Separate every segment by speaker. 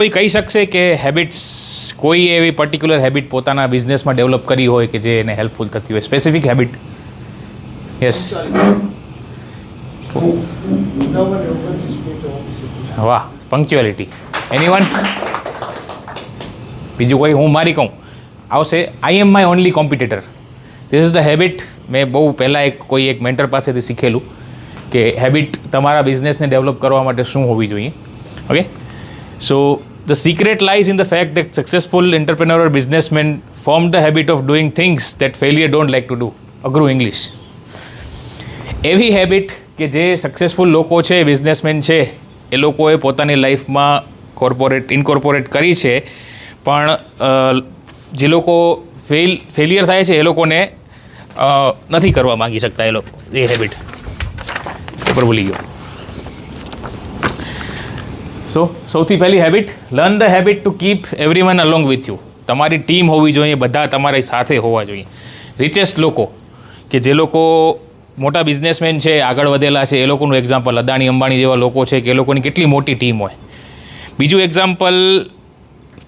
Speaker 1: કોઈ કહી શકશે કે હેબિટ્સ, કોઈ એવી પર્ટિક્યુલર હેબિટ પોતાના બિઝનેસમાં ડેવલપ કરી હોય કે જે એને હેલ્પફુલ થતી હોય, સ્પેસિફિક હેબિટ? યસ, વાહ, પંક્ચ્યુઅલિટી. એનીવન? બીજું કોઈ? હું મારી કહું આવશે, I am my only competitor. This is the habit. મેં બહુ પહેલાં એક મેન્ટર પાસેથી શીખેલું કે હેબિટ તમારા બિઝનેસને ડેવલપ કરવા માટે શું હોવી જોઈએ. Okay, so the secret lies in the fact that successful entrepreneur or businessmen form the habit of doing things that failure don't like to do. અઘરું ઇંગ્લિશ. એવી હેબિટ કે જે સક્સેસફુલ લોકો છે, બિઝનેસમેન છે, એ લોકોએ પોતાની લાઈફમાં ઇન્કોર્પોરેટ કરી છે, પણ જે લોકો ફેલિયર થાય છે એ લોકોને નથી કરવા માગી શકતા એ લોકો એ હેબિટ. પેપર ભૂલી ગયો. સૌથી પહેલી habit, learn the habit to keep everyone along with you. તમારી ટીમ હોવી જોઈએ, બધા તમારી સાથે હોવા જોઈએ. રિચેસ્ટ લોકો કે જે લોકો મોટા બિઝનેસમેન છે, આગળ વધેલા છે, એ લોકોનું એક્ઝામ્પલ અદાણી અંબાણી જેવા લોકો છે કે એ લોકોની કેટલી મોટી ટીમ હોય. બીજું એક્ઝામ્પલ,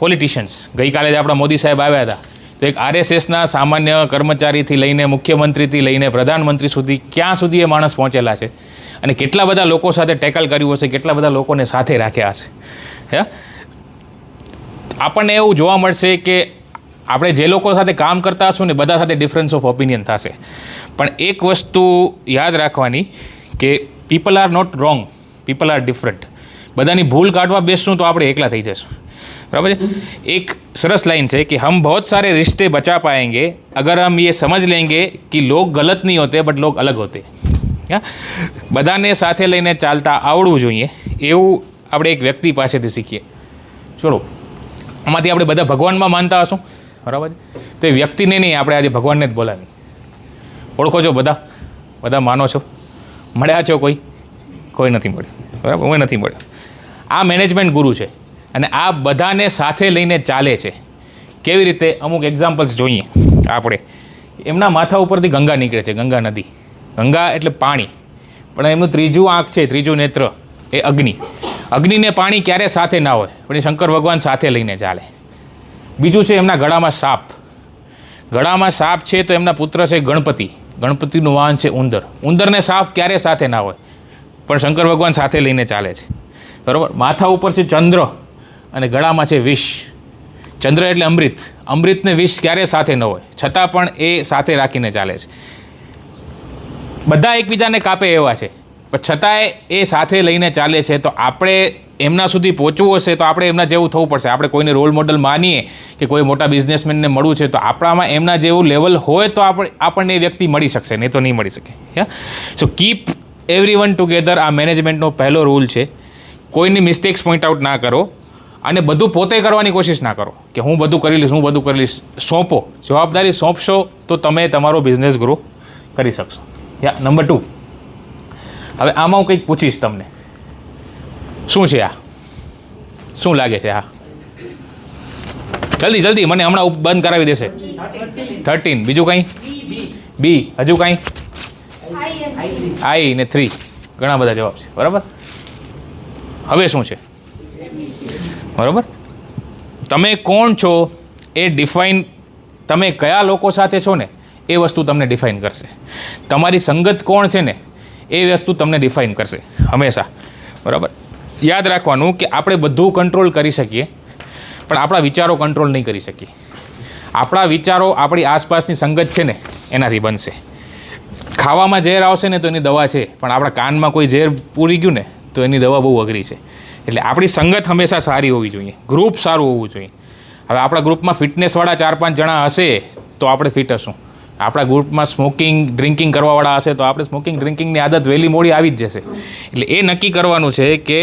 Speaker 1: પોલિટિશિયન્સ. ગઈકાલે જ આપણા મોદી સાહેબ આવ્યા હતા, તો એક RSSના સામાન્ય કર્મચારીથી લઈને મુખ્યમંત્રીથી લઈને પ્રધાનમંત્રી સુધી ક્યાં સુધી એ માણસ પહોંચેલા છે અને કેટલા બધા લોકો સાથે ટેકલ કર્યું હશે, કેટલા બધા લોકોને સાથે રાખ્યા હશે. હે, આપણને એવું જોવા મળશે કે આપણે જે લોકો સાથે કામ કરતા હશું ને બધા સાથે ડિફરન્સ ઓફ ઓપિનિયન થશે, પણ એક વસ્તુ યાદ રાખવાની કે people are not wrong, people are different. બધાની ભૂલ કાઢવા બેસશું તો આપણે એકલા થઈ જશું. બરાબર છે. એક સરસ લાइन છે कि हम बहुत सारे रिश्ते बचा पाएंगे अगर हम ये समझ लेंगे कि लोग गलत नहीं होते बट लोग अलग होते. બધાને સાથે લઈને ચાલતા આવડવું જોઈએ, એવું આપણે એક વ્યક્તિ પાસેથી શીખીએ. ચલો, આમાંથી આપણે બધા ભગવાનમાં માનતા હશું, બરાબર? તો એ વ્યક્તિને નહીં, આપણે આજે ભગવાનને જ બોલાવી. ઓળખો છો બધા? બધા માનો છો? મળ્યા છો કોઈ? કોઈ નથી મળ્યું, બરાબર? કોઈ નથી મળ્યો. આ મેનેજમેન્ટ ગુરુ છે અને આ બધાને સાથે લઈને ચાલે છે. કેવી રીતે? અમુક એક્ઝામ્પલ્સ જોઈએ આપણે. એમના માથા ઉપરથી ગંગા નીકળે છે, ગંગા નદી. ગંગા એટલે પાણી, પણ એમનું ત્રીજું આંખ છે, ત્રીજું નેત્ર એ અગ્નિ. અગ્નિને પાણી ક્યારે સાથે ના હોય, પણ એ શંકર ભગવાન સાથે લઈને ચાલે. બીજું છે એમના ગળામાં સાપ. ગળામાં સાપ છે તો એમના પુત્ર છે ગણપતિ. ગણપતિનું વાહન છે ઉંદર. ઉંદરને સાપ ક્યારે સાથે ના હોય, પણ શંકર ભગવાન સાથે લઈને ચાલે છે. બરાબર? માથા ઉપર છે ચંદ્ર અને ગળામાં છે વિષ. ચંદ્ર એટલે અમૃત. અમૃતને વિષ ક્યારે સાથે ન હોય, છતાં પણ એ સાથે રાખીને ચાલે છે. બધા એકબીજાને કાપે એવા છે, પણ છતાંય એ સાથે લઈને ચાલે છે. તો આપણે એમના સુધી પહોંચવું હશે તો આપણે એમના જેવું થવું પડશે. આપણે કોઈને રોલ મોડલ માનીએ કે કોઈ મોટા બિઝનેસમેનને મળવું છે, તો આપણામાં એમના જેવું લેવલ હોય તો આપણને એ વ્યક્તિ મળી શકશે, નહીં તો નહીં મળી શકે. સો કીપ એવરીવન ટુગેધર. આ મેનેજમેન્ટનો પહેલો રૂલ છે. કોઈની મિસ્ટેક્સ પોઈન્ટ આઉટ ના કરો અને બધું પોતે કરવાની કોશિશ ના કરો કે હું બધું કરી લઈશ, હું બધું કરી લઈશ. સોંપો, જવાબદારી સોંપશો તો તમે તમારો બિઝનેસ ગ્રો કરી શકશો. નંબર 2, હવે આમાં હું કંઈક પૂછીશ તમને. શું છે આ? શું લાગે છે આ? જલ્દી જલ્દી, મને હમણાં બંધ કરાવી દેશે. 13. બીજું કંઈ? બી. હજુ કંઈ? આઈ ને 3. ઘણા બધા જવાબ છે, બરાબર? હવે શું છે? બરાબર? તમે કોણ છો એ ડિફાઇન, તમે કયા લોકો સાથે છો ને એ વસ્તુ તમને ડિફાઇન કરશે. તમારી સંગત કોણ છે ને એ વસ્તુ તમને ડિફાઇન કરશે હંમેશા. બરાબર? યાદ રાખવાનું કે આપણે બધું કંટ્રોલ કરી શકીએ, પણ આપણા વિચારો કંટ્રોલ નહીં કરી શકીએ. આપણા વિચારો આપણી આસપાસની સંગત છે ને એનાથી બનશે. ખાવામાં ઝેર આવશે ને તો એની દવા છે, પણ આપણા કાનમાં કોઈ ઝેર પૂરી ગયું ને તો એની દવા બહુ અઘરી છે. એટલે આપણી સંગત હંમેશા સારી હોવી જોઈએ, ગ્રુપ સારું હોવું જોઈએ. હવે આપણા ગ્રુપમાં ફિટનેસવાળા 4-5 જણા હશે તો આપણે ફિટ હશું. આપણા ગ્રુપમાં સ્મોકિંગ ડ્રિંકિંગ કરવાવાળા હશે તો આપણે સ્મોકિંગ ડ્રિંકિંગની આદત વહેલી મોડી આવી જ જશે. એટલે એ નક્કી કરવાનું છે કે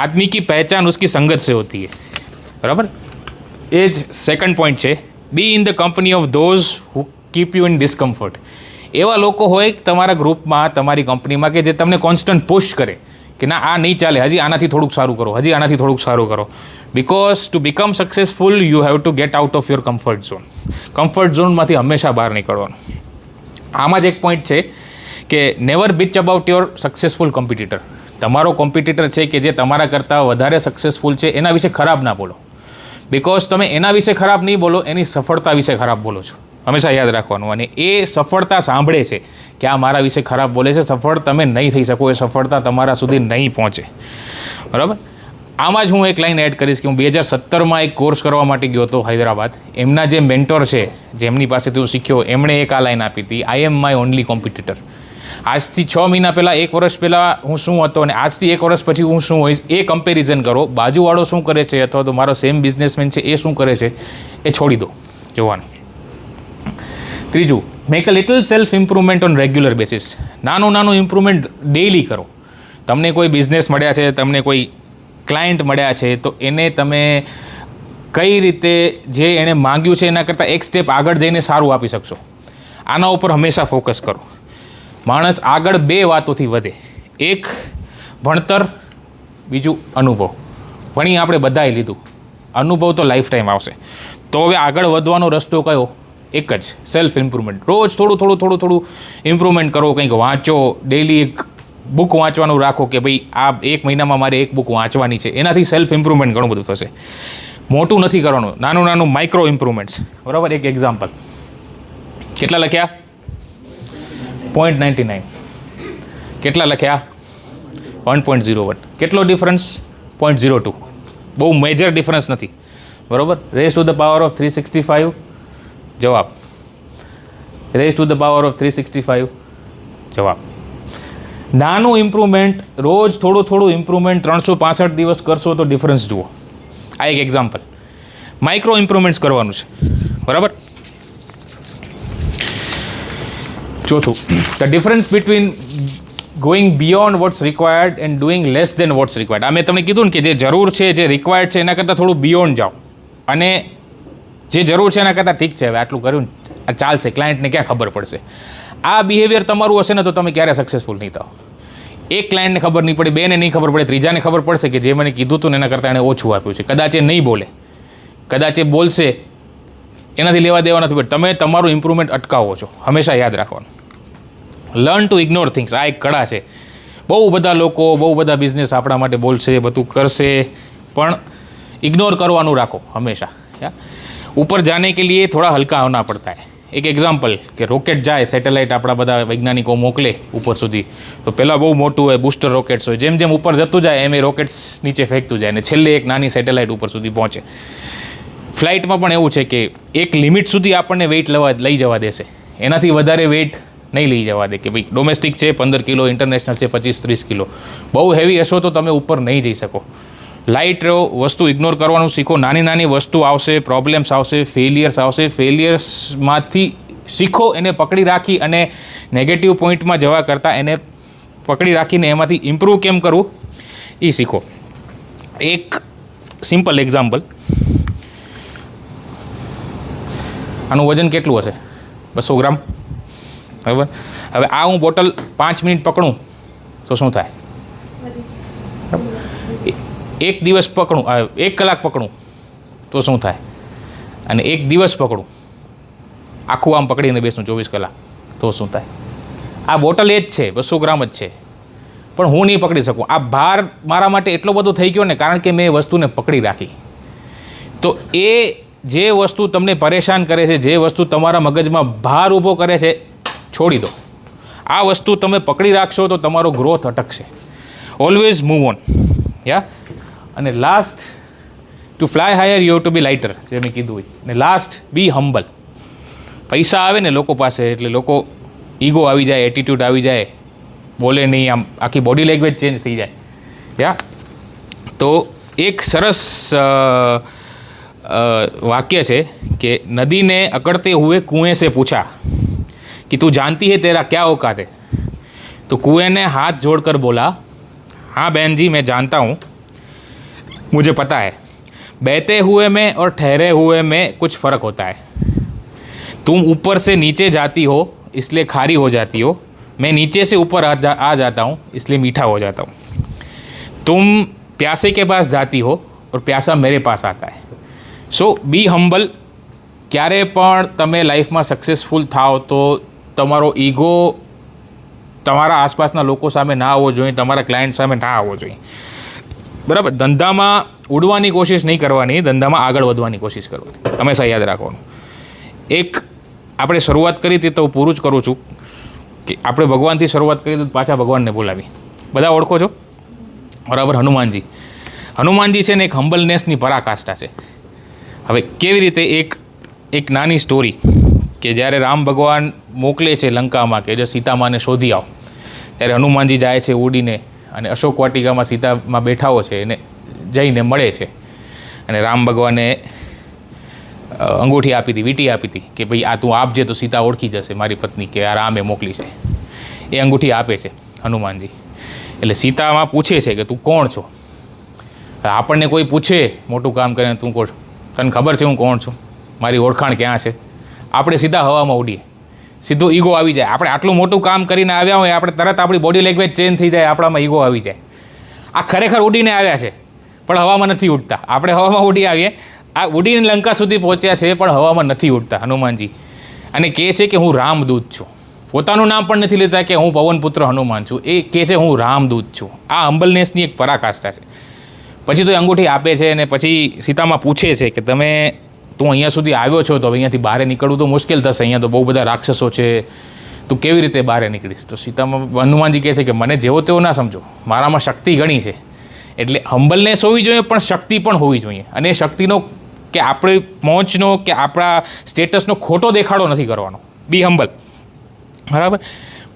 Speaker 1: આદમી કી પહેચાન ઉસકી સંગત સે હોતી હૈ. બરાબર? એ જ સેકન્ડ પોઈન્ટ છે. બી in the company of those who keep you in discomfort. એવા લોકો હોય તમારા ગ્રુપમાં, તમારી કંપનીમાં કે જે તમને કોન્સ્ટન્ટ પુશ કરે કે ના આ નહીં ચાલે, હજી આનાથી થોડુંક સારું કરો, હજી આનાથી થોડુંક સારું કરો. Because to become successful you have to get out of your comfort zone. Comfort ઝોનમાંથી હંમેશા બહાર નીકળવાનું. આમાં જ એક પોઈન્ટ છે કે never bitch about your successful competitor. તમારો કોમ્પિટિટર છે કે જે તમારા કરતાં વધારે સક્સેસફુલ છે એના વિશે ખરાબ ના બોલો, બિકોઝ તમે એના વિશે ખરાબ નહીં બોલો, એની સફળતા વિશે ખરાબ બોલો છો. હંમેશા યાદ રાખવાનું. અને એ સફળતા સાંભળે છે કે આ મારા વિશે ખરાબ બોલે છે, સફળ તમે નહીં થઈ શકો, એ સફળતા તમારા સુધી નહીં પહોંચે. બરાબર. આમાં જ હું એક લાઈન એડ કરીશ કે હું 2017માં એક કોર્સ કરવા માટે ગયો હતો હૈદરાબાદ. એમના જે મેન્ટોર છે, જેમની પાસેથી હું શીખ્યો, એમણે એક આ લાઈન આપી હતી, આઈ એમ માય ઓનલી કોમ્પિટિટર. આજથી 6 મહિના પહેલાં, 1 વર્ષ પહેલાં હું શું હતો અને આજથી 1 વર્ષ પછી હું શું હોઈશ, એ કમ્પેરિઝન કરો. બાજુવાળો શું કરે છે અથવા તો મારો સેમ બિઝનેસમેન છે એ શું કરે છે એ છોડી દો જોવાનું. ત્રીજું, make a little self improvement on regular basis. નાનું ઇમ્પ્રુવમેન્ટ ડેઇલી કરો. તમને કોઈ બિઝનેસ મળ્યા છે, તમને કોઈ ક્લાયન્ટ મળ્યા છે, તો એને તમે કઈ રીતે જે એણે માંગ્યું છે એના કરતાં એક સ્ટેપ આગળ જઈને સારું આપી શકશો, આના ઉપર હંમેશા ફોકસ કરો. માણસ આગળ 2 વાતોથી વધે, એક ભણતર, બીજું અનુભવ. ભણી આપણે બધાએ લીધું, અનુભવ તો લાઈફ ટાઈમ આવશે. તો હવે આગળ વધવાનો રસ્તો કયો? એક જ, સેલ્ફ ઇમ્પ્રુવમેન્ટ. રોજ થોડું ઇમ્પ્રુવમેન્ટ કરો, કંઈક વાંચો, ડેઈલી એક બુક વાંચવાનું રાખો કે ભાઈ આ 1 મહિનામાં મારે એક બુક વાંચવાની છે. એનાથી સેલ્ફ ઇમ્પ્રુવમેન્ટ ઘણું બધું થશે. મોટું નથી કરવાનું, નાનું માઇક્રો ઇમ્પ્રુવમેન્ટ્સ. બરાબર. એક એક્ઝામ્પલ, કેટલા લખ્યા? 0.99. કેટલા લખ્યા? 1.01. કેટલો ડિફરન્સ? 0.02. બહુ મેજર ડિફરન્સ નથી. બરાબર. Raise to the power of 365. જવાબ. Raise to the power of 365. જવાબ. નાનું ઇમ્પ્રુવમેન્ટ, રોજ થોડું ઇમ્પ્રુવમેન્ટ 365 દિવસ કરશો તો ડિફરન્સ જુઓ. આ એક એક્ઝામ્પલ. માઇક્રો ઇમ્પ્રુવમેન્ટ્સ કરવાનું છે. બરાબર. ચોથું, the difference between going beyond what's required and doing less than what's required. આ મેં તમને કીધું ને કે જે જરૂર છે, જે રિક્વાયર્ડ છે, એના કરતાં થોડું બિયોન્ડ જાઓ. અને જે જરૂર છે એના કરતાં ઠીક છે, હવે આટલું કર્યું ને આ ચાલશે, ક્લાયન્ટને ક્યાં ખબર પડશે. આ બિહેવિયર તમારું હશે ને તો તમે ક્યારે સક્સેસફુલ નહીં થાઓ. એક ક્લાયન્ટને ખબર નહીં પડે, 2ને નહીં ખબર પડે, 3જાને ખબર પડશે કે જે મને કીધું હતું ને એના કરતાં એણે ઓછું આપ્યું છે. કદાચ એ નહીં બોલે, કદાચ એ બોલશે, એનાથી લેવા દેવા નથી. બટ તમે તમારું ઇમ્પ્રુવમેન્ટ અટકાવો છો. હંમેશા યાદ રાખવાનું. Learn to ignore things. આ એક કળા છે. બહુ બધા લોકો, બહુ બધા બિઝનેસ આપણા માટે બોલશે, બધું કરશે, પણ ઇગ્નોર કરવાનું રાખો હંમેશા. ऊपर जाने के लिए थोड़ा हल्का होना पड़ता है. एक एग्जाम्पल कि रॉकेट जाए, सेटेलाइट આપણા બધા વૈજ્ઞાનિકો મોકલે ઉપર સુધી, તો પહેલાં બહુ મોટું હોય, બૂસ્ટર રોકેટ્સ હોય, જેમ જેમ ઉપર જતું જાય એમ એ રોકેટ્સ નીચે ફેંકતું જાય, અને છેલ્લે એક નાની સેટેલાઇટ ઉપર સુધી પહોંચે. ફ્લાઇટમાં પણ એવું છે કે એક લિમિટ સુધી આપણને વેઇટ લઈ જવા દેશે, એનાથી વધારે વેઇટ નહીં લઈ જવા દે. કે ભાઈ ડોમેસ્ટિક છે 15 કિલો, ઇન્ટરનેશનલ છે 25-30 કિલો. બહુ હેવી હશો તો તમે ઉપર નહીં જઈ શકો. લાઇટ રહો, વસ્તુ ઇગ્નોર કરવાનું શીખો. નાની વસ્તુ આવશે, પ્રોબ્લેમ્સ આવશે, ફેલિયર્સ આવશે. ફેલિયર્સમાંથી શીખો, એને પકડી રાખી અને નેગેટિવ પોઈન્ટમાં જવા કરતાં એને પકડી રાખીને એમાંથી ઇમ્પ્રૂવ કેમ કરવું એ શીખો. એક સિમ્પલ એક્ઝામ્પલ, આનું વજન કેટલું હશે? 200 ગ્રામ. બરાબર. હવે આ હું બોટલ 5 મિનિટ પકડું તો શું થાય? 1 દિવસ પકડું, 1 કલાક પકડું તો શું થાય? અને 1 દિવસ પકડું, આખું આમ પકડીને બેસું 24 કલાક તો શું થાય? આ બોટલ એ જ છે, 200 ગ્રામ જ છે, પણ હું નહીં પકડી શકું. આ ભાર મારા માટે એટલો બધો થઈ ગયો ને, કારણ કે મેં એ વસ્તુને પકડી રાખી. તો એ જે વસ્તુ તમને પરેશાન કરે છે, જે વસ્તુ તમારા મગજમાં ભાર ઊભો કરે છે, છોડી દો. આ વસ્તુ તમે પકડી રાખશો તો તમારો ગ્રોથ અટકશે. Always move on. અને last, to fly higher you have to be lighter, જે મેં કીધું હોય. ને લાસ્ટ, બી હમ્બલ. પૈસા આવે ને લોકો પાસે એટલે લોકો ઈગો આવી જાય, એટીટ્યૂડ આવી જાય, બોલે નહીં, આમ આખી બોડી લેંગ્વેજ ચેન્જ થઈ જાય. તો એક સરસ વાક્ય છે કે નદીને અકड़ते हुए कुएं से पूछा कि तू जानती है तेरा क्या औकात है? तो कुएं ने हाथ जोड़कर बोला, हाँ बहन जी मैं जानता हूँ, मुझे पता है, बहते हुए में और ठहरे हुए में कुछ फ़र्क होता है. तुम ऊपर से नीचे जाती हो इसलिए खारी हो जाती हो, मैं नीचे से ऊपर आ जाता हूँ इसलिए मीठा हो जाता हूँ. तुम प्यासे के पास जाती हो और प्यासा मेरे पास आता है. સો બી હમ્બલ. ક્યારે પણ તમે લાઈફમાં સક્સેસફુલ થાઓ તો તમારો ઈગો તમારા આસપાસના લોકો સામે ના આવવો જોઈએ, તમારા ક્લાયન્ટ સામે ના આવવો જોઈએ. બરાબર? ધંધામાં ઉડવાની કોશિશ નહીં કરવાની, ધંધામાં આગળ વધવાની કોશિશ કરવાની, હંમેશા યાદ રાખવાનું. એક આપણે શરૂઆત કરી હતી તો હું પૂરું જ કરું છું કે આપણે ભગવાનથી શરૂઆત કરી તો પાછા ભગવાનને બોલાવી. બધા ઓળખો છો બરાબર? હનુમાનજી છે ને એક હમ્બલનેસની પરાકાષ્ઠા છે. હવે કેવી રીતે એક નાની સ્ટોરી કે જ્યારે રામ ભગવાન મોકલે છે લંકામાં કે જો સીતામાને શોધી આવો, ત્યારે હનુમાનજી જાય છે ઉડીને અને અશોક વાટિકામાં સીતામાં બેઠાઓ છે એને જઈને મળે છે અને રામ ભગવાને અંગૂઠી આપી હતી, વીંટી આપી હતી કે ભાઈ આ તું આપજે તો સીતા ઓળખી જશે મારી પત્ની કે આ રામે મોકલી છે. એ અંગૂઠી આપે છે હનુમાનજી. એટલે સીતામાં પૂછે છે કે તું કોણ છો? આપણને કોઈ પૂછે મોટું કામ કરીને તું કોણ, તને ખબર છે હું કોણ છું, મારી ઓળખાણ ક્યાં છે, આપણે સીધા હવામાં ઉડીએ, સીધો ઈગો આવી જાય. આપણે આટલું મોટું કામ કરીને આવ્યા હોય આપણે તરત આપણી બોડી લેંગ્વેજ ચેન્જ થઈ જાય, આપણામાં ઈગો આવી જાય. આ ખરેખર ઉડીને આવ્યા છે પણ હવામાં નથી ઉડતા. આપણે હવામાં ઉડી આવીએ, આ ઉડીને લંકા સુધી પહોંચ્યા છે પણ હવામાં નથી ઉડતા હનુમાનજી. અને કહે છે કે હું રામદૂત છું. પોતાનું નામ પણ નથી લેતા કે હું પવનપુત્ર હનુમાન છું, એ કહે છે હું રામદૂત છું. આ હમ્બલનેસની એક પરાકાષ્ઠા છે. પછી તો એ અંગૂઠી આપે છે અને પછી સીતામાં પૂછે છે કે તું અહીંયા સુધી આવ્યો છો તો અહીંયાથી બહાર નીકળવું તો મુશ્કેલ થશે, અહીંયા તો બહુ બધા રાક્ષસો છે, તું કેવી રીતે બહાર નીકળીશ? તો સીતામાં હનુમાનજી કહે છે કે મને જેવો તેવો ના સમજો, મારામાં શક્તિ ઘણી છે. એટલે હમ્બલનેસ હોવી જોઈએ પણ શક્તિ પણ હોવી જોઈએ. અને એ શક્તિનો કે આપણી પહોંચનો કે આપણા સ્ટેટસનો ખોટો દેખાડો નથી કરવાનો. બી હમ્બલ. બરાબર?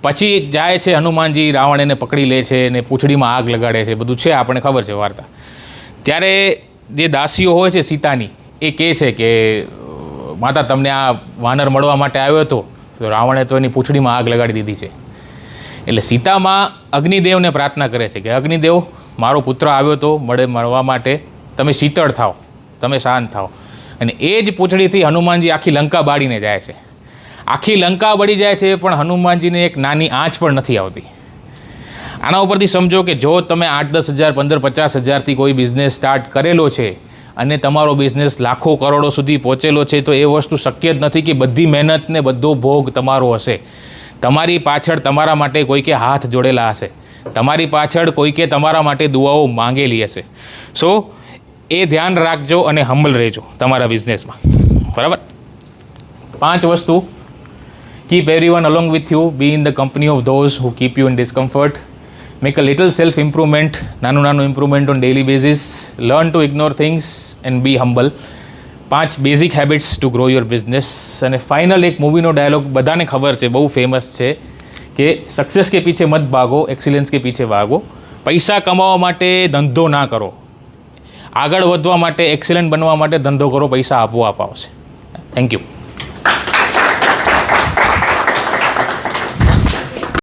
Speaker 1: પછી જાય છે હનુમાનજી, રાવણ એને પકડી લે છે અને પૂંછડીમાં આગ લગાડે છે, બધું છે આપણને ખબર છે વાર્તા. ત્યારે જે દાસીઓ હોય છે સીતાની એ કહે છે કે માતા તમને આ વાનર મળવા માટે આવ્યો હતો, તો રાવણે તો એની પૂંછડીમાં આગ લગાડી દીધી છે. એટલે સીતામાં અગ્નિદેવને પ્રાર્થના કરે છે કે અગ્નિદેવ મારો પુત્ર આવ્યો હતો મળવા માટે, તમે શીતળ થાઓ, તમે શાંત થાઓ. અને એ જ પૂંછડીથી હનુમાનજી આખી લંકા બાળીને જાય છે. આખી લંકા બળી જાય છે પણ હનુમાનજીને એક નાની આંચ પણ નથી આવતી. આના ઉપરથી સમજો કે જો તમે 8-10 હજાર 15-50 હજારથી કોઈ બિઝનેસ સ્ટાર્ટ કરેલો છે અને તમારો બિઝનેસ લાખો કરોડો સુધી પહોંચેલો છે તો એ વસ્તુ શક્ય જ નથી કે બધી મહેનત ને બધો ભોગ તમારો હશે. તમારી પાછળ તમારા માટે કોઈકે હાથ જોડેલા હશે, તમારી પાછળ કોઈકે તમારા માટે દુઆઓ માંગેલી હશે. સો એ ધ્યાન રાખજો અને હમ્બલ રહેજો તમારા બિઝનેસમાં. બરાબર? 5 વસ્તુ. Keep everyone along with you. Be in the company of those who keep you in discomfort. Make a little self-improvement, નાનું improvement on daily basis. Learn to ignore things and be humble. 5 basic habits to grow your business. અને final એક મૂવીનો dialog બધાને ખબર છે, બહુ famous છે કે success કે પીછે મત ભાગો, એક્સિલન્સ કે પીછે ભાગો. પૈસા કમાવા માટે ધંધો ના કરો, આગળ વધવા માટે, એક્સિલન્ટ બનવા માટે ધંધો કરો, પૈસા આપોઆપ આવશે. Thank you.